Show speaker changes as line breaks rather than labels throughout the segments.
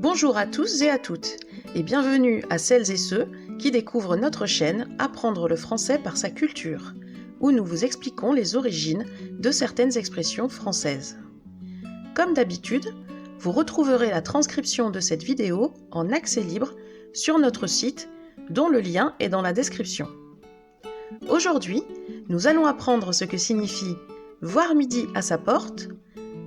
Bonjour à tous et à toutes, et bienvenue à celles et ceux qui découvrent notre chaîne Apprendre le français par sa culture, où nous vous expliquons les origines de certaines expressions françaises. Comme d'habitude, vous retrouverez la transcription de cette vidéo en accès libre sur notre site, dont le lien est dans la description. Aujourd'hui, nous allons apprendre ce que signifie « voir midi à sa porte »,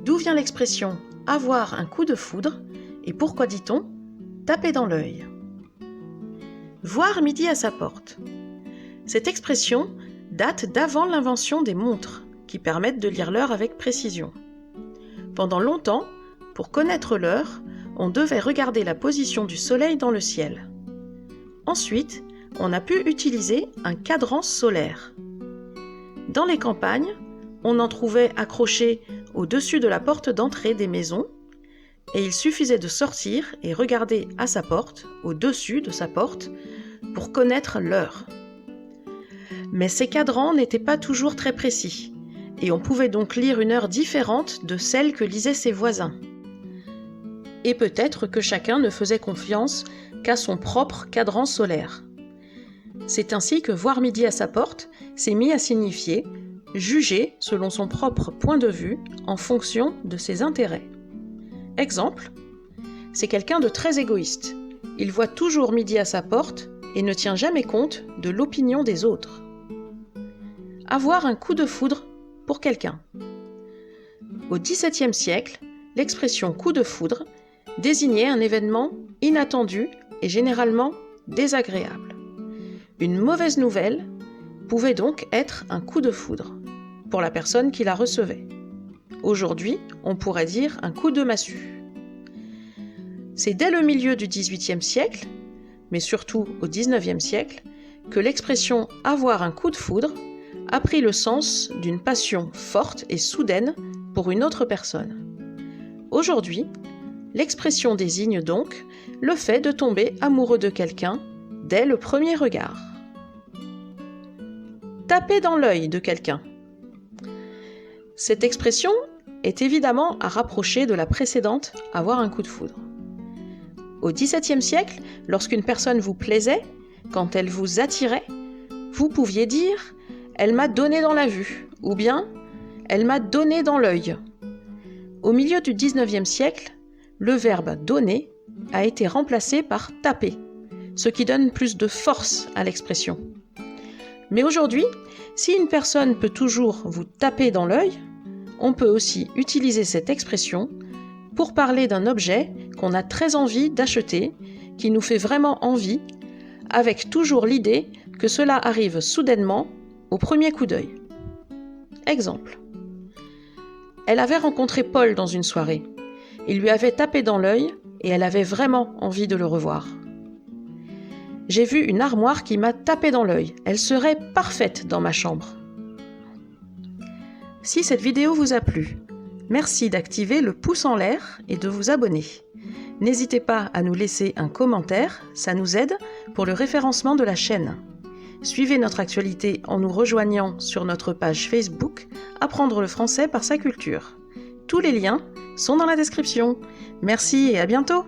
d'où vient l'expression « avoir un coup de foudre » et pourquoi dit-on « taper dans l'œil ». Voir midi à sa porte. Cette expression date d'avant l'invention des montres, qui permettent de lire l'heure avec précision. Pendant longtemps, pour connaître l'heure, on devait regarder la position du soleil dans le ciel. Ensuite, on a pu utiliser un cadran solaire. Dans les campagnes, on en trouvait accroché au-dessus de la porte d'entrée des maisons, et il suffisait de sortir et regarder à sa porte, au-dessus de sa porte, pour connaître l'heure. Mais ces cadrans n'étaient pas toujours très précis, et on pouvait donc lire une heure différente de celle que lisaient ses voisins. Et peut-être que chacun ne faisait confiance qu'à son propre cadran solaire. C'est ainsi que voir midi à sa porte s'est mis à signifier juger selon son propre point de vue en fonction de ses intérêts. Exemple, c'est quelqu'un de très égoïste. Il voit toujours midi à sa porte et ne tient jamais compte de l'opinion des autres. Avoir un coup de foudre pour quelqu'un. Au XVIIe siècle, l'expression coup de foudre désignait un événement inattendu et généralement désagréable. Une mauvaise nouvelle pouvait donc être un coup de foudre pour la personne qui la recevait. Aujourd'hui, on pourrait dire un coup de massue. C'est dès le milieu du XVIIIe siècle, mais surtout au XIXe siècle, que l'expression « avoir un coup de foudre » a pris le sens d'une passion forte et soudaine pour une autre personne. Aujourd'hui, l'expression désigne donc le fait de tomber amoureux de quelqu'un dès le premier regard. Taper dans l'œil de quelqu'un. Cette expression est évidemment à rapprocher de la précédente « avoir un coup de foudre ». Au XVIIe siècle, lorsqu'une personne vous plaisait, quand elle vous attirait, vous pouviez dire « elle m'a donné dans la vue » ou bien « elle m'a donné dans l'œil ». Au milieu du XIXe siècle, le verbe « donner » a été remplacé par « taper », ce qui donne plus de force à l'expression. Mais aujourd'hui, si une personne peut toujours vous taper dans l'œil, on peut aussi utiliser cette expression pour parler d'un objet qu'on a très envie d'acheter, qui nous fait vraiment envie, avec toujours l'idée que cela arrive soudainement, au premier coup d'œil. Exemple. Elle avait rencontré Paul dans une soirée. Il lui avait tapé dans l'œil et elle avait vraiment envie de le revoir. J'ai vu une armoire qui m'a tapé dans l'œil. Elle serait parfaite dans ma chambre. Si cette vidéo vous a plu, merci d'activer le pouce en l'air et de vous abonner. N'hésitez pas à nous laisser un commentaire, ça nous aide pour le référencement de la chaîne. Suivez notre actualité en nous rejoignant sur notre page Facebook Apprendre le français par sa culture. Tous les liens sont dans la description. Merci et à bientôt!